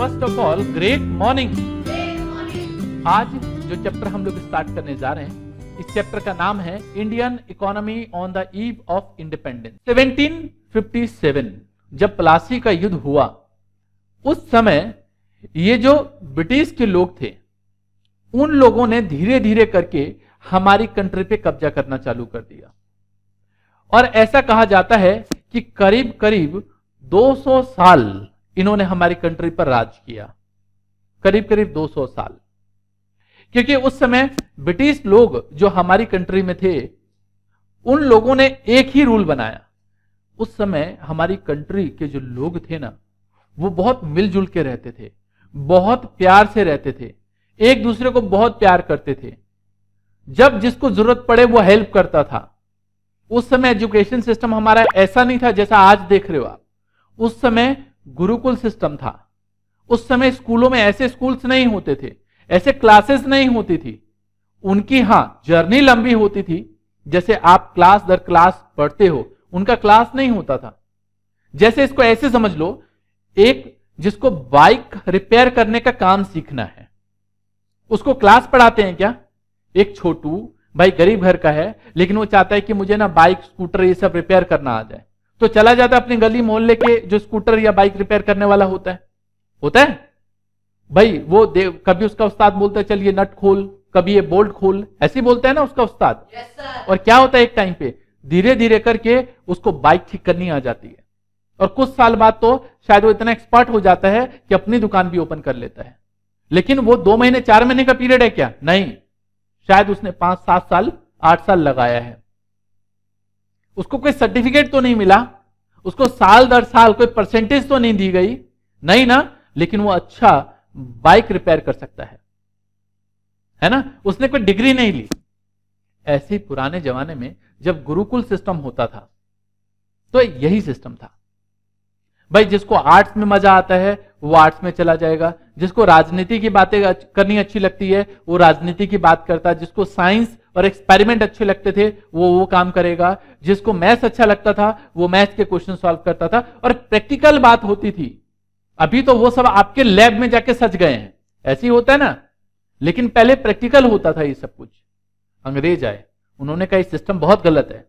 First of all great morning. आज जो chapter हम लोग स्टार्ट करने जा रहे हैं, इस चैप्टर का नाम है Indian economy on the eve of independence. 1757 जब प्लासी का युद्ध हुआ, उस समय ये जो ब्रिटिश के लोग थे, उन लोगों ने धीरे धीरे करके हमारी कंट्री पे कब्जा करना चालू कर दिया। और ऐसा कहा जाता है कि करीब करीब 200 साल इन्होंने हमारी कंट्री पर राज किया, करीब करीब 200 साल। क्योंकि उस समय ब्रिटिश लोग जो हमारी कंट्री में थे, उन लोगों ने एक ही रूल बनाया। उस समय हमारी कंट्री के जो लोग थे ना, वो बहुत मिलजुल के रहते थे, बहुत प्यार से रहते थे, एक दूसरे को बहुत प्यार करते थे। जब जिसको जरूरत पड़े वो हेल्प करता था। उस समय एजुकेशन सिस्टम हमारा ऐसा नहीं था जैसा आज देख रहे हो आप। उस समय गुरुकुल सिस्टम था। उस समय स्कूलों में ऐसे स्कूल्स नहीं होते थे, ऐसे क्लासेस नहीं होती थी। उनकी जर्नी लंबी होती थी। जैसे आप क्लास दर क्लास पढ़ते हो, उनका क्लास नहीं होता था। जैसे इसको ऐसे समझ लो, एक जिसको बाइक रिपेयर करने का काम सीखना है, उसको क्लास पढ़ाते हैं क्या? एक छोटू भाई गरीब घर का है, लेकिन वो चाहता है कि मुझे ना बाइक स्कूटर ये सब रिपेयर करना आ जाए, तो चला जाता है अपनी गली मोहल्ले के जो स्कूटर या बाइक रिपेयर करने वाला होता है भाई, वो कभी उसका उस्ताद बोलता है चल ये नट खोल, कभी ये बोल्ट खोल, ऐसे बोलता है ना उसका उस्ताद। और क्या होता है, एक टाइम पे धीरे धीरे करके उसको बाइक ठीक करनी आ जाती है, और कुछ साल बाद तो शायद वो इतना एक्सपर्ट हो जाता है कि अपनी दुकान भी ओपन कर लेता है। लेकिन वो 2 महीने 4 महीने का पीरियड है क्या? नहीं, शायद उसने 5-7 साल 8 साल लगाया है। उसको कोई सर्टिफिकेट तो नहीं मिला, उसको साल दर साल कोई परसेंटेज तो नहीं दी गई, नहीं ना, लेकिन वो अच्छा बाइक रिपेयर कर सकता है ना। उसने कोई डिग्री नहीं ली। ऐसे ही पुराने जमाने में जब गुरुकुल सिस्टम होता था, तो यही सिस्टम था भाई। जिसको आर्ट्स में मजा आता है वो आर्ट्स में चला जाएगा, जिसको राजनीति की बातें करनी अच्छी लगती है वो राजनीति की बात करता है, जिसको साइंस और एक्सपेरिमेंट अच्छे लगते थे वो काम करेगा, जिसको मैथ्स अच्छा लगता था वो मैथ्स के क्वेश्चन सॉल्व करता था। और प्रैक्टिकल बात होती थी। अभी तो वो सब आपके लैब में जाके सज गए हैं, ऐसे ही होता है ना, लेकिन पहले प्रैक्टिकल होता था ये सब कुछ। अंग्रेज आए, उन्होंने कहा सिस्टम बहुत गलत है,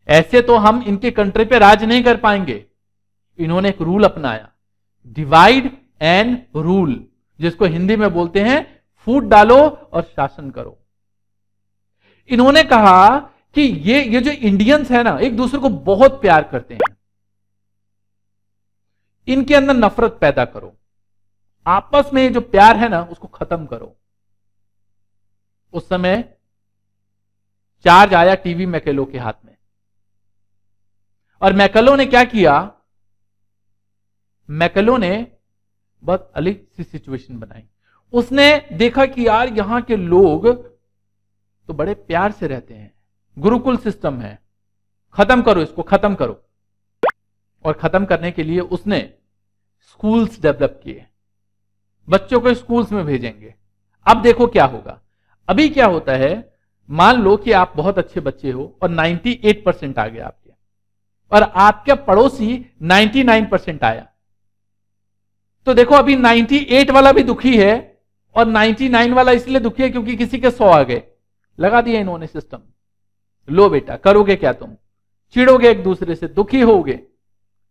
ऐसे तो हम इनके कंट्री पे राज नहीं कर पाएंगे। इन्होंने एक रूल अपनाया, डिवाइड एंड रूल, जिसको हिंदी में बोलते हैं फूट डालो और शासन करो। इन्होंने कहा कि ये जो इंडियंस है ना, एक दूसरे को बहुत प्यार करते हैं, इनके अंदर नफरत पैदा करो, आपस में जो प्यार है ना उसको खत्म करो। उस समय चार्ज आया टीवी मैकेलो के हाथ में, और मैकेलो ने क्या किया, मैकेलो ने बहुत अलग सी सिचुएशन बनाई। उसने देखा कि यार यहां के लोग तो बड़े प्यार से रहते हैं, गुरुकुल सिस्टम है, खत्म करो इसको, खत्म करो। और खत्म करने के लिए उसने स्कूल्स डेवलप किए, बच्चों को स्कूल्स में भेजेंगे। अब देखो क्या होगा। अभी क्या होता है, मान लो कि आप बहुत अच्छे बच्चे हो और 98% आ गया आपके, और आपका पड़ोसी 99% आया, तो देखो अभी 98 वाला भी दुखी है और 99 वाला इसलिए दुखी है क्योंकि किसी के 100 आ गए। लगा दिया इन्होंने सिस्टम। लो बेटा, करोगे क्या तुम? चिढ़ोगे एक दूसरे से, दुखी होगे,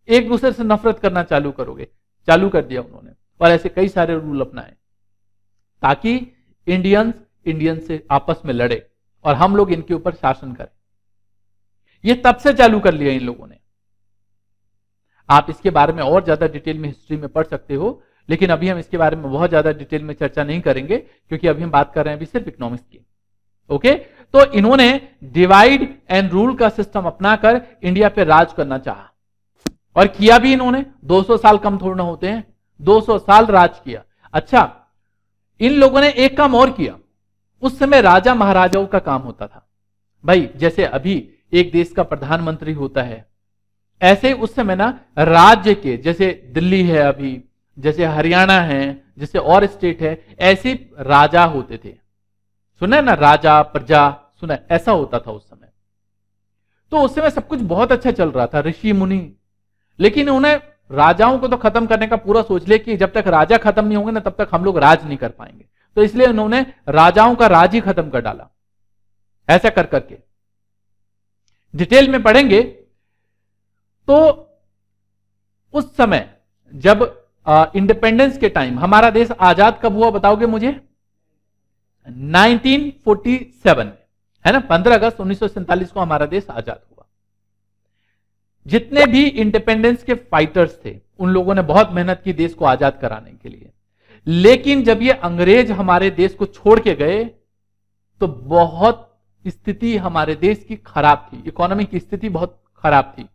एक दूसरे से नफरत करना चालू करोगे। चालू कर दिया उन्होंने, और ऐसे कई सारे रूल अपनाए ताकि इंडियंस से आपस में लड़े और हम लोग इनके ऊपर शासन करें। ये तब से चालू कर लिया इन लोगों ने। आप इसके बारे में और ज्यादा डिटेल में हिस्ट्री में पढ़ सकते हो, लेकिन अभी हम इसके बारे में बहुत ज्यादा डिटेल में चर्चा नहीं करेंगे, क्योंकि अभी हम बात कर रहे हैं अभी सिर्फ इकोनॉमिक्स की। ओके, तो इन्होंने डिवाइड एंड रूल का सिस्टम अपनाकर इंडिया पे राज करना चाहा, और किया भी इन्होंने। 200 साल कम थोड़ा ना होते हैं, 200 साल राज किया। अच्छा, इन लोगों ने एक काम और किया। उस समय राजा महाराजाओं का काम होता था भाई। जैसे अभी एक देश का प्रधानमंत्री होता है, ऐसे उस समय ना राज्य के, जैसे दिल्ली है अभी, जैसे हरियाणा है, जैसे और स्टेट है, ऐसे राजा होते थे। सुना है ना, राजा प्रजा, सुना है? ऐसा होता था उस समय। तो उस समय सब कुछ बहुत अच्छा चल रहा था, ऋषि मुनि। लेकिन उन्हें राजाओं को तो खत्म करने का पूरा सोच ले कि जब तक राजा खत्म नहीं होंगे ना तब तक हम लोग राज नहीं कर पाएंगे, तो इसलिए उन्होंने राजाओं का राज ही खत्म कर डाला। ऐसा कर करके डिटेल में पढ़ेंगे तो उस समय जब इंडिपेंडेंस के टाइम हमारा देश आजाद कब हुआ बताओगे मुझे? 1947 है ना, 15 अगस्त 1947 को हमारा देश आजाद हुआ। जितने भी इंडिपेंडेंस के फाइटर्स थे उन लोगों ने बहुत मेहनत की देश को आजाद कराने के लिए, लेकिन जब ये अंग्रेज हमारे देश को छोड़ के गए तो बहुत स्थिति हमारे देश की खराब थी, इकोनॉमी की स्थिति बहुत खराब थी।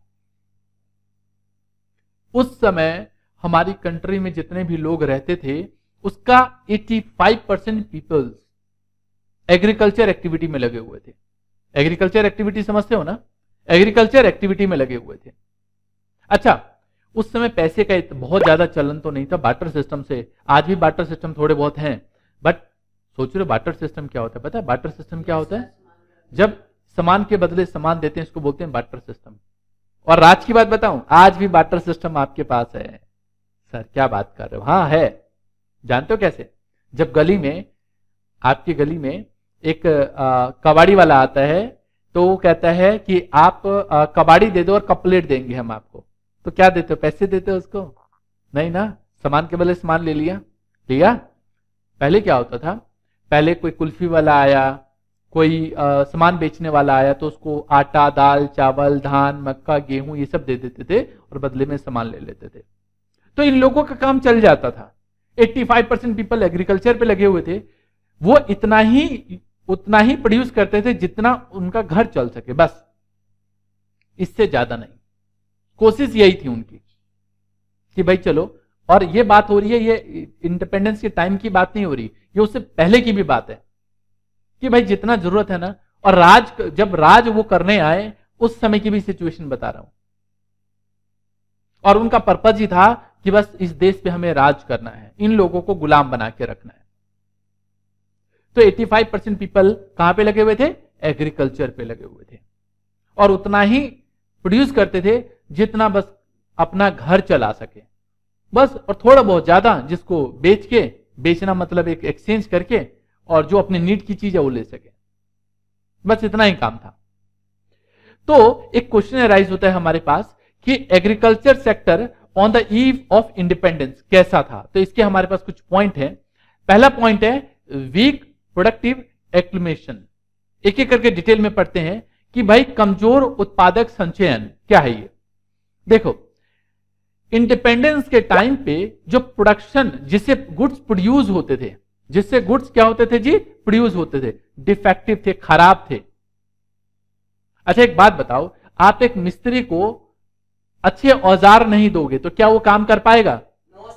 उस समय हमारी कंट्री में जितने भी लोग रहते थे उसका 85% पीपल्स एग्रीकल्चर एक्टिविटी में लगे हुए थे। एग्रीकल्चर एक्टिविटी समझते हो ना, एग्रीकल्चर एक्टिविटी में लगे हुए थे। अच्छा, उस समय पैसे का बहुत ज्यादा चलन तो नहीं था, बार्टर सिस्टम से, आज भी बार्टर सिस्टम थोड़े बहुत हैं, बट सोच रहे हो बार्टर सिस्टम क्या होता है? पता है बार्टर सिस्टम क्या होता है? जब सामान के बदले सामान देते हैं इसको बोलते हैं बार्टर सिस्टम। और राज की बात बताऊं, आज भी बार्टर सिस्टम आपके पास है। सर क्या बात कर रहे हो? हाँ है। जानते हो कैसे? जब गली में, आपकी गली में एक कबाड़ी वाला आता है तो वो कहता है कि आप कबाड़ी दे दो और कप प्लेट देंगे हम आपको, तो क्या देते हो? पैसे देते हो उसको? नहीं ना, सामान के बदले सामान ले लिया। पहले क्या होता था? पहले कोई कुल्फी वाला आया, कोई सामान बेचने वाला आया तो उसको आटा, दाल, चावल, धान, मक्का, गेहूं ये सब दे देते थे और बदले में सामान ले लेते थे। तो इन लोगों का काम चल जाता था। 85% पीपल एग्रीकल्चर पे लगे हुए थे, वो उतना ही प्रोड्यूस करते थे जितना उनका घर चल सके, बस इससे ज्यादा नहीं। कोशिश यही थी उनकी कि भाई चलो, और ये बात हो रही है, ये इंडिपेंडेंस के टाइम की बात नहीं हो रही, ये उससे पहले की भी बात है कि भाई जितना जरूरत है ना, और जब राज वो करने आए उस समय की भी सिचुएशन बता रहा हूं। और उनका पर्पज ही था कि बस इस देश पे हमें राज करना है, इन लोगों को गुलाम बना के रखना है। तो 85% पीपल कहां पे लगे हुए थे? एग्रीकल्चर पे लगे हुए थे, और उतना ही प्रोड्यूस करते थे जितना बस अपना घर चला सके, बस। और थोड़ा बहुत ज्यादा जिसको बेच के, बेचना मतलब एक एक्सचेंज करके, और जो अपने नीड की चीज है वो ले सके, बस इतना ही काम था। तो एक क्वेश्चन अराइज होता है हमारे पास कि agriculture sector on the eve of independence कैसा था? तो इसके हमारे पास कुछ पॉइंट है। पहला पॉइंट है वीक प्रोडक्टिव एक्लमेशन। एक एक करके डिटेल में पढ़ते हैं कि भाई कमजोर उत्पादक संचयन क्या है ये। देखो, इंडिपेंडेंस के टाइम पे जो प्रोडक्शन, जिससे गुड्स प्रोड्यूस होते थे, जिससे गुड्स क्या होते थे जी? प्रोड्यूस होते थे, डिफेक्टिव थे, खराब थे। अच्छा एक बात बताओ, आप एक मिस्त्री को अच्छे औजार नहीं दोगे तो क्या वो काम कर पाएगा?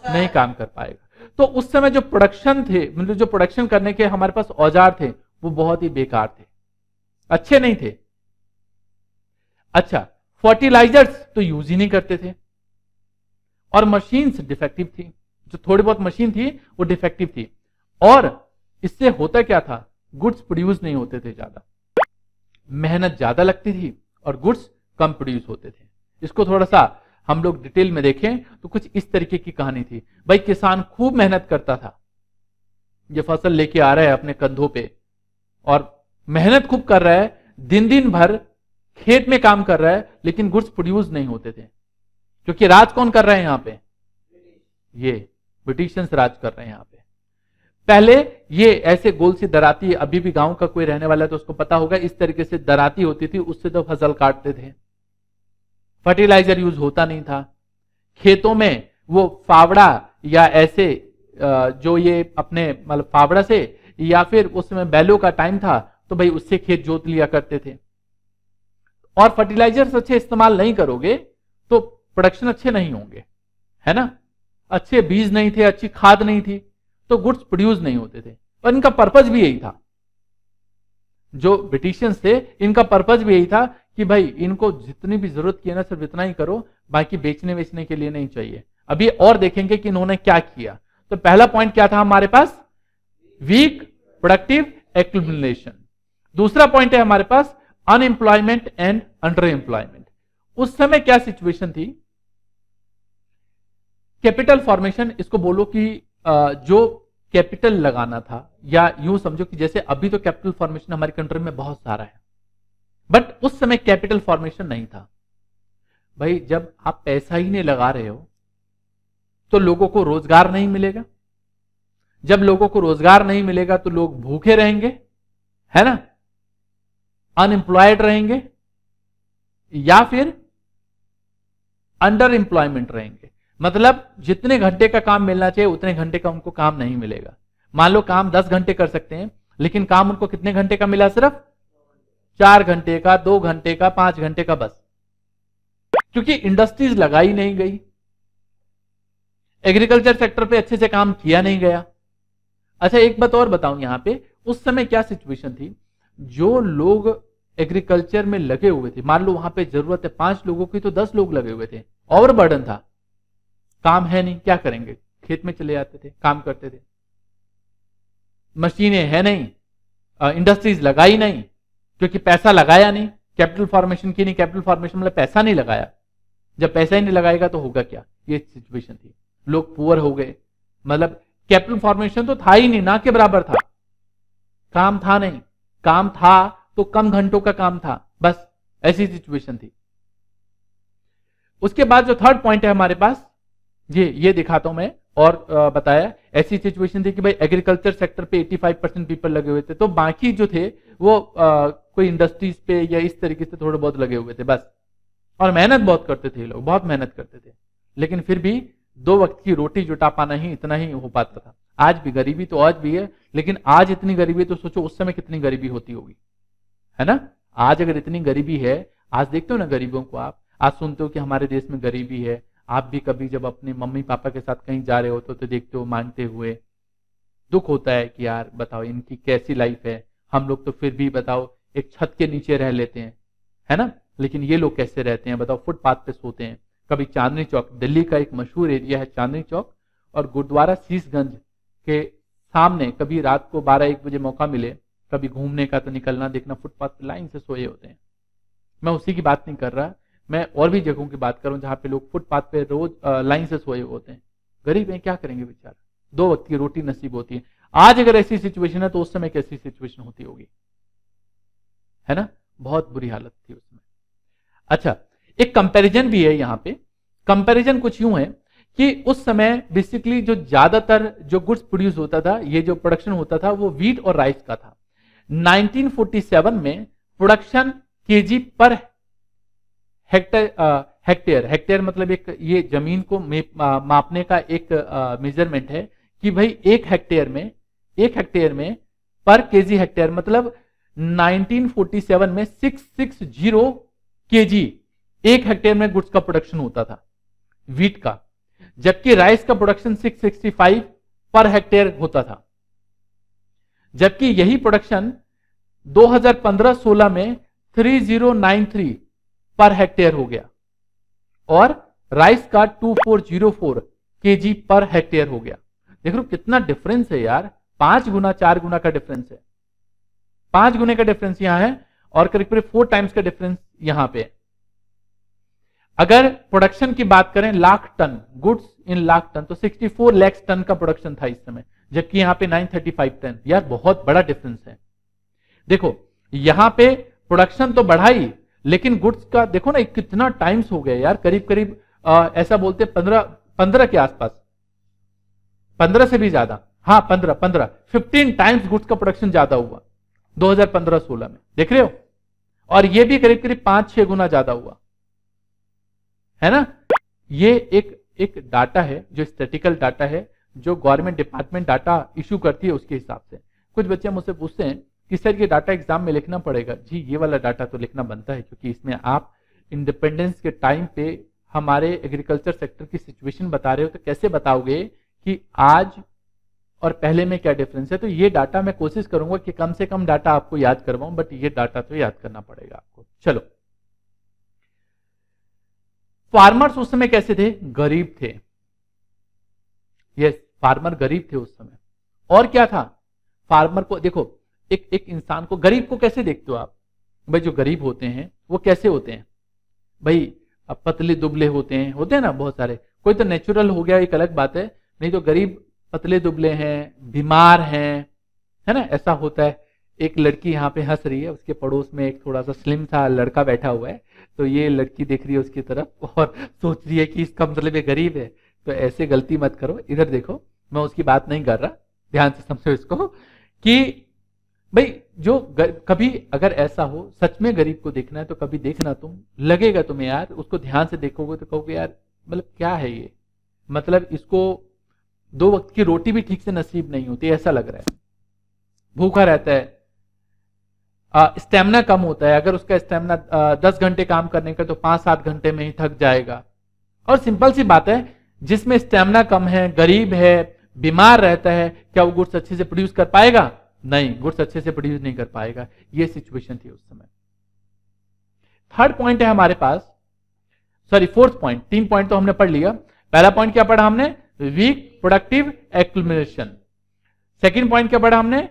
नहीं काम कर पाएगा। तो उस समय जो प्रोडक्शन थे, मतलब जो प्रोडक्शन करने के हमारे पास औजार थे वो बहुत ही बेकार थे, अच्छे नहीं थे। अच्छा, फर्टिलाइजर्स तो यूज ही नहीं करते थे, और मशीन्स डिफेक्टिव थी, जो थोड़ी बहुत मशीन थी वो डिफेक्टिव थी। और इससे होता क्या था? गुड्स प्रोड्यूस नहीं होते थे, ज्यादा मेहनत ज्यादा लगती थी और गुड्स कम प्रोड्यूस होते थे। इसको थोड़ा सा हम लोग डिटेल में देखें तो कुछ इस तरीके की कहानी थी। भाई किसान खूब मेहनत करता था, ये फसल लेके आ रहा है अपने कंधों पे और मेहनत खूब कर रहा है, दिन दिन भर खेत में काम कर रहा है, लेकिन गुड्स प्रोड्यूस नहीं होते थे। क्योंकि राज कौन कर रहे हैं यहां पे? ये ब्रिटिशियंस राज कर रहे हैं यहां पे। पहले ये ऐसे गोल सी दराती, अभी भी गांव का कोई रहने वाला है तो उसको पता होगा, इस तरीके से दराती होती थी, उससे तो फसल काटते थे। फर्टिलाइजर यूज होता नहीं था खेतों में, वो फावड़ा या ऐसे जो ये अपने मतलब फावड़ा से, या फिर उस समय बैलों का टाइम था तो भाई उससे खेत जोत लिया करते थे। और फर्टिलाइजर्स अच्छे इस्तेमाल नहीं करोगे तो प्रोडक्शन अच्छे नहीं होंगे, है ना। अच्छे बीज नहीं थे, अच्छी खाद नहीं थी, तो गुड्स प्रोड्यूस नहीं होते थे। और इनका पर्पज भी यही था, जो ब्रिटिशियंस थे इनका पर्पज भी यही था कि भाई इनको जितनी भी जरूरत की है ना सिर्फ इतना ही करो, बाकी बेचने बेचने के लिए नहीं चाहिए। अभी और देखेंगे कि इन्होंने क्या किया। तो पहला पॉइंट क्या था हमारे पास? Weak productive accumulation. दूसरा पॉइंट है हमारे पास अनएम्प्लॉयमेंट एंड अंडर एम्प्लॉयमेंट। उस समय क्या सिचुएशन थी? कैपिटल फॉर्मेशन, इसको बोलो कि जो कैपिटल लगाना था, या यूं समझो कि जैसे अभी तो कैपिटल फॉर्मेशन हमारी कंट्री में बहुत सारा है, बट उस समय कैपिटल फॉर्मेशन नहीं था। भाई जब आप पैसा ही नहीं लगा रहे हो तो लोगों को रोजगार नहीं मिलेगा, जब लोगों को रोजगार नहीं मिलेगा तो लोग भूखे रहेंगे, है ना, अनएम्प्लॉयड रहेंगे, या फिर अंडर एम्प्लॉयमेंट रहेंगे। मतलब जितने घंटे का काम मिलना चाहिए उतने घंटे का उनको काम नहीं मिलेगा। मान लो काम 10 घंटे कर सकते हैं, लेकिन काम उनको कितने घंटे का मिला, सिर्फ 4 घंटे का, 2 घंटे का, 5 घंटे का बस, क्योंकि इंडस्ट्रीज लगाई नहीं गई, एग्रीकल्चर सेक्टर पे अच्छे से काम किया नहीं गया। अच्छा एक बात और बताऊं, यहां पे उस समय क्या सिचुएशन थी, जो लोग एग्रीकल्चर में लगे हुए थे, मान लो वहां पे जरूरत है 5 लोगों की तो 10 लोग लगे हुए थे, ओवरबर्डन था, काम है नहीं, क्या करेंगे, खेत में चले जाते थे, काम करते थे, मशीनें है नहीं, इंडस्ट्रीज लगाई नहीं, क्योंकि पैसा लगाया नहीं, कैपिटल फॉर्मेशन की नहीं, कैपिटल फॉर्मेशन मतलब पैसा नहीं लगाया, जब पैसा ही नहीं लगाएगा तो होगा क्या, ये सिचुएशन थी, लोग पुअर हो गए, मतलब कैपिटल फॉर्मेशन तो था ही नहीं, ना के बराबर था, काम था नहीं, काम था तो कम घंटों का काम था, बस ऐसी सिचुएशन थी। उसके बाद जो थर्ड पॉइंट है हमारे पास, ये दिखाता हूं मैं, और बताया ऐसी सिचुएशन थी कि भाई एग्रीकल्चर सेक्टर पे 85% पीपल लगे हुए थे, तो बाकी जो थे वो कोई इंडस्ट्रीज पे या इस तरीके से थोड़े बहुत लगे हुए थे बस, और मेहनत बहुत करते थे लोग, बहुत मेहनत करते थे, लेकिन फिर भी 2 वक्त की रोटी जुटा पाना ही इतना ही हो पाता था। आज भी गरीबी तो आज भी है, लेकिन आज इतनी गरीबी तो सोचो उस समय कितनी गरीबी होती होगी, है ना। आज अगर इतनी गरीबी है, आज देखते हो ना गरीबों को, आप आज सुनते हो कि हमारे देश में गरीबी है, आप भी कभी जब अपने मम्मी पापा के साथ कहीं जा रहे हो तो देखते हो मांगते हुए, दुख होता है कि यार बताओ इनकी कैसी लाइफ है, हम लोग तो फिर भी बताओ एक छत के नीचे रह लेते हैं, है ना, लेकिन ये लोग कैसे रहते हैं बताओ, फुटपाथ पे सोते हैं। कभी चांदनी चौक, दिल्ली का एक मशहूर एरिया है चांदनी चौक, और गुरुद्वारा शीशगंज के सामने कभी रात को 12-1 बजे मौका मिले कभी घूमने का तो निकलना देखना, फुटपाथ पे लाइन से सोए होते हैं। मैं उसी की बात नहीं कर रहा, मैं और भी जगहों की बात करूं जहां पे लोग फुटपाथ पे रोज लाइन से सोए होते हैं। गरीब हैं, क्या करेंगे बेचारा, 2 वक्त की रोटी नसीब होती है। आज अगर ऐसी सिचुएशन है तो उस समय कैसी सिचुएशन होती होगी, है ना, बहुत बुरी हालत थी उसमें। अच्छा एक कंपैरिजन भी है यहाँ पे, कंपैरिजन कुछ यूं है कि उस समय बेसिकली जो ज्यादातर जो गुड्स प्रोड्यूस होता था, ये जो प्रोडक्शन होता था वो व्हीट और राइस का था। 1947 में प्रोडक्शन केजी पर हेक्टेयर मतलब एक ये जमीन को मापने का एक मेजरमेंट है कि भाई एक हेक्टेयर में पर केजी हेक्टेयर, मतलब 1947 में 660 केजी एक हेक्टेयर में गुड्स का प्रोडक्शन होता था व्हीट का, जबकि राइस का प्रोडक्शन 665 पर हेक्टेयर होता था। जबकि यही प्रोडक्शन 2015-16 में 3093 पर हेक्टेयर हो गया, और राइस का 2404 केजी पर हेक्टेयर हो गया। देख लो कितना डिफरेंस है यार, 5 गुना 4 गुना का डिफरेंस है, 5 गुने का डिफरेंस यहां है, और करीब करीब 4 टाइम्स का डिफरेंस यहां पे। अगर प्रोडक्शन की बात करें lakh ton, goods in lakh ton, तो 64 लाख टन का प्रोडक्शन था इस समय, जबकि यहां पे 935 टन। यार बहुत बड़ा डिफरेंस है। देखो यहां पे प्रोडक्शन तो बढ़ाई, लेकिन गुड्स का देखो ना कितना टाइम्स हो गया यार, करीब करीब ऐसा बोलते 15 के आसपास, 15 से भी ज्यादा, हाँ 15 टाइम्स गुड्स का प्रोडक्शन ज्यादा हुआ 2015-16 में, देख रहे हो। और ये भी करीब करीब 5-6 गुना ज्यादा हुआ, है ना। ये एक डाटा है जो स्टैटिकल डाटा है, जो गवर्नमेंट डिपार्टमेंट डाटा इशू करती है उसके हिसाब से। कुछ बच्चे मुझसे पूछते हैं कि सर ये डाटा एग्जाम में लिखना पड़ेगा। जी ये वाला डाटा तो लिखना बनता है, क्योंकि इसमें आप इंडिपेंडेंस के टाइम पे हमारे एग्रीकल्चर सेक्टर की सिचुएशन बता रहे हो, तो कैसे बताओगे कि आज और पहले में क्या डिफरेंस है। तो ये डाटा मैं कोशिश करूंगा कि कम से कम डाटा आपको याद करवाऊं, बट ये डाटा तो याद करना पड़ेगा आपको। चलो फार्मर्स उस समय कैसे थे, गरीब थे। यस फार्मर गरीब थे उस समय। और क्या था, फार्मर को देखो, एक इंसान को, गरीब को कैसे देखते हो आप भाई, जो गरीब होते हैं वो कैसे होते हैं भाई, पतले दुबले होते हैं ना बहुत सारे, कोई तो नेचुरल हो गया, एक अलग बात है, नहीं तो गरीब पतले दुबले हैं, बीमार हैं, है ना, ऐसा होता है। एक लड़की यहाँ पे हंस रही है, उसके पड़ोस में एक थोड़ा सा स्लिम सा लड़का बैठा हुआ है, तो ये लड़की देख रही है उसकी तरफ और सोच रही है कि इसका मतलब ये गरीब है। तो ऐसे गलती मत करो, इधर देखो, मैं उसकी बात नहीं कर रहा, ध्यान से समझो इसको कि भाई जो कभी अगर ऐसा हो सच में गरीब को देखना है तो कभी देखना, तुम लगेगा तुम्हें यार, उसको ध्यान से देखोगे तो कहोगे यार मतलब क्या है ये, मतलब इसको 2 वक्त की रोटी भी ठीक से नसीब नहीं होती, ऐसा लग रहा है, भूखा रहता है, स्टेमिना कम होता है, अगर उसका स्टेमिना 10 घंटे काम करने का तो 5-7 घंटे में ही थक जाएगा। और सिंपल सी बात है, जिसमें स्टेमिना कम है, गरीब है, बीमार रहता है, क्या वो गुड्स अच्छे से प्रोड्यूस कर पाएगा? नहीं, गुड्स अच्छे से प्रोड्यूस नहीं कर पाएगा। ये सिचुएशन थी उस समय। थर्ड पॉइंट है हमारे पास, सॉरी फोर्थ पॉइंट, 3 पॉइंट तो हमने पढ़ लिया। पहला पॉइंट क्या पढ़ा हमने? Weak productive accumulation. Second point क्या पढ़ा हमने?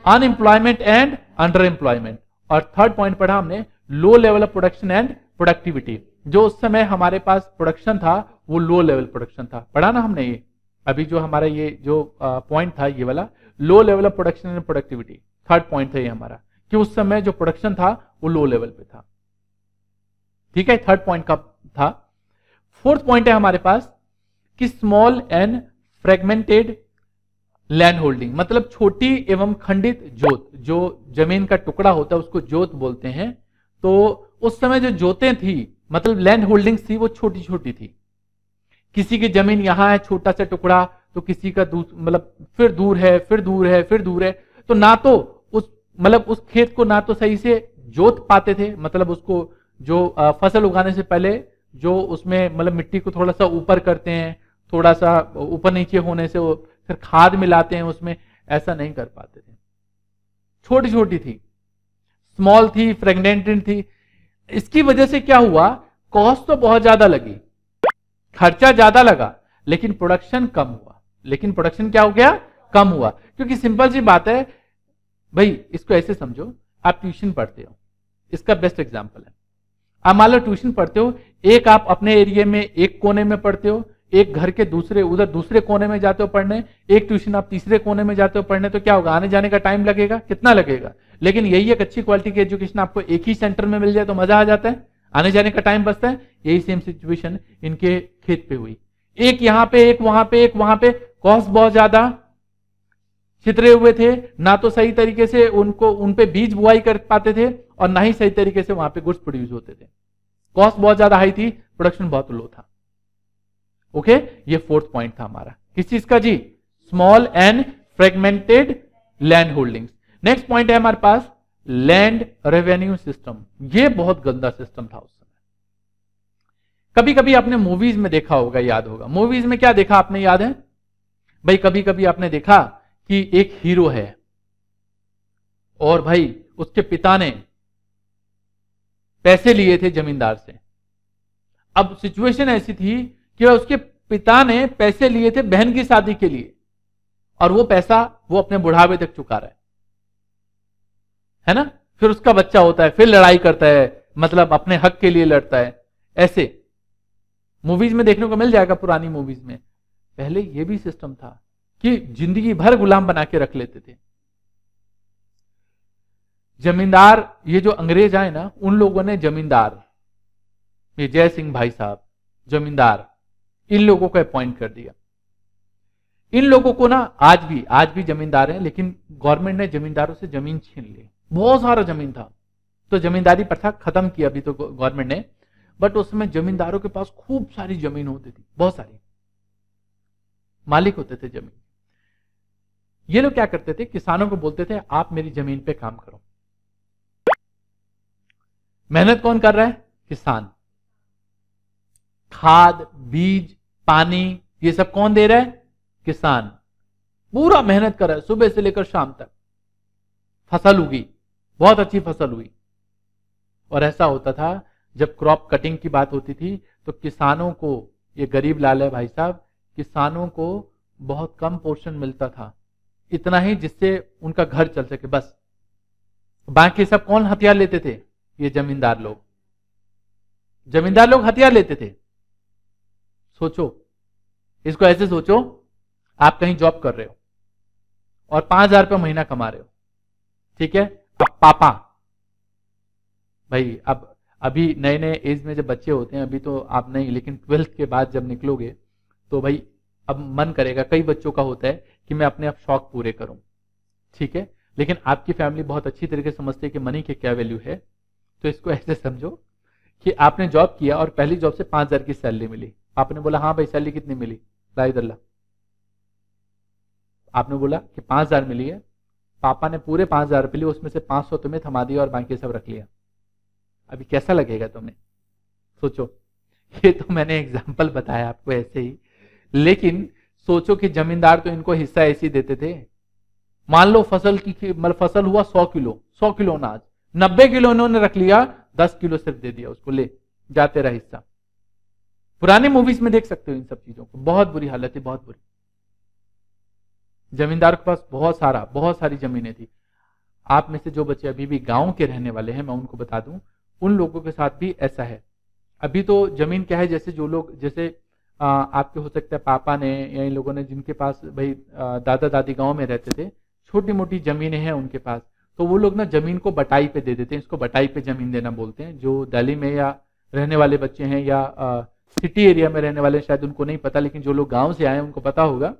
Unemployment and under employment. और थर्ड पॉइंट पढ़ा हमने low level of production and productivity. जो उस समय हमारे पास प्रोडक्शन था वो लो लेवल प्रोडक्शन था, पढ़ा ना हमने ये। अभी जो हमारा ये जो पॉइंट था ये वाला, लो level of production and productivity, third point था ये हमारा, कि उस समय जो प्रोडक्शन था वो लो लेवल पे था। ठीक है, थर्ड पॉइंट का था। फोर्थ पॉइंट है हमारे पास कि small and fragmented land holding, मतलब छोटी एवं खंडित जोत, जो जमीन का टुकड़ा होता है उसको जोत बोलते हैं। तो उस समय जो जोतें थी, मतलब लैंड होल्डिंग्स थी, वो छोटी छोटी थी। किसी की जमीन यहां है छोटा सा टुकड़ा, तो किसी का मतलब फिर दूर है, फिर दूर है, फिर दूर है, तो ना तो उस खेत को ना तो सही से जोत पाते थे, मतलब उसको जो फसल उगाने से पहले जो उसमें मतलब मिट्टी को थोड़ा सा ऊपर करते हैं, थोड़ा सा ऊपर नीचे होने से वो फिर खाद मिलाते हैं उसमें, ऐसा नहीं कर पाते थे। छोटी छोटी थी, स्मॉल थी, फ्रेगमेंटेड थी। इसकी वजह से क्या हुआ, कॉस्ट तो बहुत ज्यादा लगी, खर्चा ज्यादा लगा, लेकिन प्रोडक्शन कम हुआ। लेकिन प्रोडक्शन क्या हो गया? कम हुआ। क्योंकि सिंपल सी बात है भाई, इसको ऐसे समझो, आप ट्यूशन पढ़ते हो, इसका बेस्ट एग्जांपल है। आप मान लो ट्यूशन पढ़ते हो, एक आप अपने एरिया में एक कोने में पढ़ते हो, एक घर के उधर दूसरे कोने में जाते हो पढ़ने, एक ट्यूशन आप तीसरे कोने में जाते हो पढ़ने, तो क्या होगा, आने जाने का टाइम लगेगा, कितना लगेगा। लेकिन यही एक अच्छी क्वालिटी की एजुकेशन आपको एक ही सेंटर में मिल जाए तो मजा आ जाता है, आने जाने का टाइम बचता है। यही सेम सिचुएशन इनके खेत पे हुई, एक यहां पे, एक वहां पे, एक वहां पे, कॉस्ट बहुत ज्यादा, छितरे हुए थे, ना तो सही तरीके से उन पे बीज बुआई कर पाते थे और ना ही सही तरीके से वहां पे गुड्स प्रोड्यूस होते थे। कॉस्ट बहुत ज्यादा हाई थी, प्रोडक्शन बहुत लो था। ओके, ये फोर्थ पॉइंट था हमारा, किस चीज का जी? Small and fragmented land holdings. Next point है हमारे पास लैंड रेवेन्यू सिस्टम। ये बहुत गंदा सिस्टम था उस समय। कभी कभी आपने मूवीज में देखा होगा, याद होगा, मूवीज में क्या देखा आपने, याद है भाई? कभी कभी आपने देखा कि एक हीरो है और भाई उसके पिता ने पैसे लिए थे जमींदार से। अब सिचुएशन ऐसी थी कि उसके पिता ने पैसे लिए थे बहन की शादी के लिए, और वो पैसा वो अपने बुढ़ापे तक चुका रहा है ना। फिर उसका बच्चा होता है, फिर लड़ाई करता है, मतलब अपने हक के लिए लड़ता है। ऐसे मूवीज में देखने को मिल जाएगा, पुरानी मूवीज में। पहले ये भी सिस्टम था कि जिंदगी भर गुलाम बना के रख लेते थे। जमींदार, ये जो अंग्रेज आए ना, उन लोगों ने जमींदार, ये जय सिंह भाई साहब जमींदार, इन लोगों को अपॉइंट कर दिया। इन लोगों को ना आज भी जमींदार हैं, लेकिन गवर्नमेंट ने जमींदारों से जमीन छीन ली। बहुत सारा जमीन था, तो जमींदारी प्रथा खत्म की अभी तो गवर्नमेंट ने, बट उसमें जमींदारों के पास खूब सारी जमीन होती थी, बहुत सारी, मालिक होते थे जमीन। ये लोग क्या करते थे, किसानों को बोलते थे आप मेरी जमीन पे काम करो। मेहनत कौन कर रहा है? किसान। खाद, बीज, पानी, ये सब कौन दे रहा है? किसान। पूरा मेहनत कर रहा है, सुबह से लेकर शाम तक। फसल उगी, बहुत अच्छी फसल हुई। और ऐसा होता था, जब क्रॉप कटिंग की बात होती थी तो किसानों को, ये गरीब लाल है भाई साहब, किसानों को बहुत कम पोर्शन मिलता था, इतना ही जिससे उनका घर चल सके बस। बाकी सब कौन हथियार लेते थे? ये जमींदार लोग। जमींदार लोग हथियार लेते थे। सोचो, इसको ऐसे सोचो, आप कहीं जॉब कर रहे हो और 5,000 रुपये महीना कमा रहे हो, ठीक है। अब पापा, भाई अब अभी नए नए एज में जब बच्चे होते हैं, अभी तो आप नहीं, लेकिन 12th के बाद जब निकलोगे तो भाई अब मन करेगा, कई बच्चों का होता है कि मैं अपने आप शौक पूरे करूं, ठीक है। लेकिन आपकी फैमिली बहुत अच्छी तरीके से समझती है कि मनी की क्या वैल्यू है। तो इसको ऐसे समझो कि आपने जॉब किया और पहली जॉब से 5,000 की सैलरी मिली। आपने बोला हाँ भाई सैलरी कितनी मिली, लाइदल्ला, आपने बोला कि 5,000 मिली है। पापा ने पूरे 5,000 रुपये लिए, उसमें से 500 तुम्हें थमा दिया और बाकी सब रख लिया। अभी कैसा लगेगा तुम्हें, सोचो। ये तो मैंने एग्जाम्पल बताया आपको ऐसे ही, लेकिन सोचो कि जमींदार तो इनको हिस्सा ऐसे ही देते थे। मान लो फसल की मतलब फसल हुआ 100 किलो अनाज, 90 किलो इन्होंने रख लिया, 10 किलो सिर्फ दे दिया उसको, ले जा तेरा हिस्सा। पुराने मूवीज में देख सकते हो इन सब चीजों को, बहुत बुरी हालत है, बहुत बुरी। जमींदार के पास बहुत सारी जमीनें थी। आप में से जो बच्चे अभी भी गांव के रहने वाले हैं, मैं उनको बता दूं, उन लोगों के साथ भी ऐसा है। अभी तो जमीन क्या है, जैसे जो लोग, जैसे आपके हो सकता है पापा ने या इन लोगों ने जिनके पास भाई दादा दादी गांव में रहते थे, छोटी मोटी जमीनें हैं उनके पास, तो वो लोग ना जमीन को बटाई पे दे देते हैं। इसको बटाई पे जमीन देना बोलते हैं। जो दिल्ली में या रहने वाले बच्चे हैं या सिटी एरिया में रहने वाले, शायद उनको नहीं पता, लेकिन जो लोग गांव से आए हैं उनको पता होगा।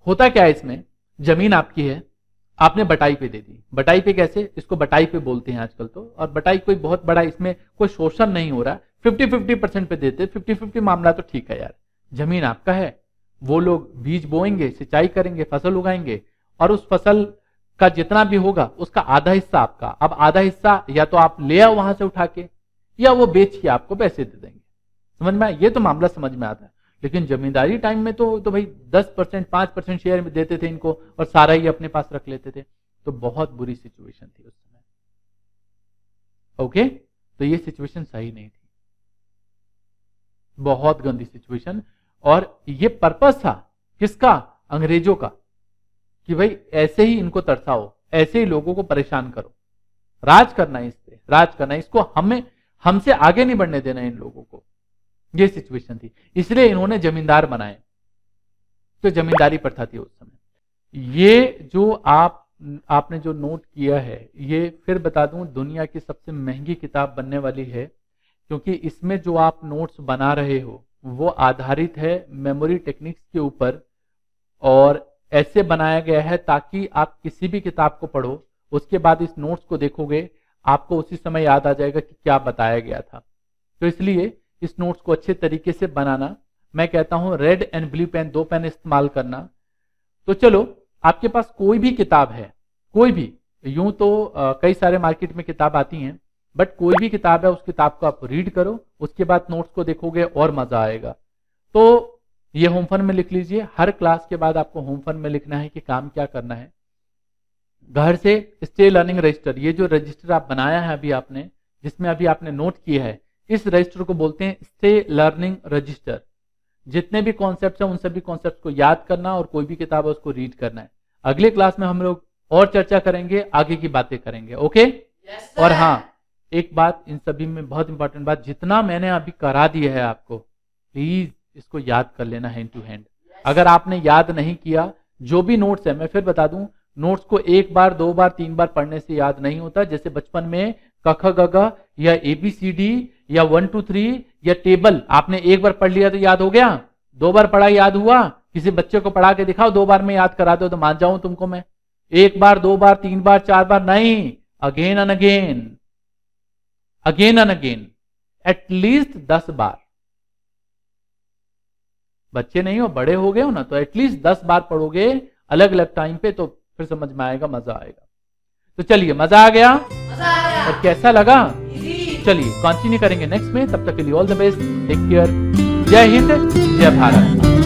होता क्या है, इसमें जमीन आपकी है, आपने बटाई पे दे दी। बटाई पे कैसे, इसको बटाई पे बोलते हैं आजकल तो, और बटाई कोई बहुत बड़ा, इसमें कोई शोषण नहीं हो रहा, 50-50% पे देते। 50-50 मामला तो ठीक है यार, जमीन आपका है, वो लोग बीज बोएंगे, सिंचाई करेंगे, फसल उगाएंगे, और उस फसल का जितना भी होगा उसका आधा हिस्सा आपका। अब आधा हिस्सा या तो आप ले आओ वहां से उठा के, या वो बेच के आपको पैसे दे देंगे। समझ में आया, ये तो मामला समझ में आता है। लेकिन जमींदारी टाइम में तो भाई 10% 5% शेयर में देते थे इनको, और सारा ही अपने पास रख लेते थे। तो बहुत बुरी सिचुएशन थी उस समय। ओके, तो ये सिचुएशन सही नहीं थी, बहुत गंदी सिचुएशन। और ये पर्पस था किसका, अंग्रेजों का, कि भाई ऐसे ही इनको तरसाओ, ऐसे ही लोगों को परेशान करो, राज करना है, इस पे राज करना है, इसको हमसे आगे नहीं बढ़ने देना इन लोगों को। ये सिचुएशन थी, इसलिए इन्होंने जमींदार बनाए। तो जमींदारी प्रथा थी उस समय। ये जो आपने जो नोट किया है, ये फिर बता दूं दुनिया की सबसे महंगी किताब बनने वाली है, क्योंकि इसमें जो आप नोट्स बना रहे हो वो आधारित है मेमोरी टेक्निक्स के ऊपर, और ऐसे बनाया गया है ताकि आप किसी भी किताब को पढ़ो, उसके बाद इस नोट्स को देखोगे, आपको उसी समय याद आ जाएगा कि क्या बताया गया था। तो इसलिए इस नोट्स को अच्छे तरीके से बनाना। मैं कहता हूं red and blue pen, 2 pen इस्तेमाल करना। तो चलो, आपके पास कोई भी किताब है, कोई भी, यूं तो कई सारे मार्केट में किताब आती हैं, बट कोई भी किताब है, उस किताब को आप रीड करो, उसके बाद नोट्स को देखोगे और मजा आएगा। तो ये होम फन में लिख लीजिए। हर क्लास के बाद आपको होम फन में लिखना है कि काम क्या करना है। घर से स्टे लर्निंग रजिस्टर, ये जो रजिस्टर आप बनाया है अभी आपने, जिसमें अभी आपने नोट किया है, इस रजिस्टर को बोलते हैं स्टे लर्निंग रजिस्टर। जितने भी कॉन्सेप्ट्स हैं उन सभी कॉन्सेप्ट्स को याद करना, और कोई भी किताब है उसको रीड करना है। अगले क्लास में हम लोग और चर्चा करेंगे, आगे की बातें करेंगे। ओके, और हाँ, एक बात इन सभी में बहुत इंपॉर्टेंट बात, जितना मैंने अभी करा दिया है आपको, प्लीज इसको याद कर लेना हैंड टू हैंड। अगर आपने याद नहीं किया, जो भी नोट्स है, मैं फिर बता दूं, नोट्स को 1 बार 2 बार 3 बार पढ़ने से याद नहीं होता। जैसे बचपन में क ख ग घ या ABCD या 1 2 3 या टेबल आपने 1 बार पढ़ लिया तो याद हो गया, 2 बार पढ़ा याद हुआ। किसी बच्चे को पढ़ा के दिखाओ 2 बार में याद करा दो तो मान जाऊं तुमको मैं। 1 बार 2 बार 3 बार 4 बार नहीं, again and again, again and again, at least 10 बार। बच्चे नहीं हो, बड़े हो गए हो ना, तो एटलीस्ट 10 बार पढ़ोगे अलग अलग टाइम पे, तो फिर समझ में आएगा, मजा आएगा। तो चलिए, मजा आ गया? और कैसा लगा? चलिए कंटिन्यू करेंगे नेक्स्ट में। तब तक के लिए all the best, take care, जय हिंद, जय भारत।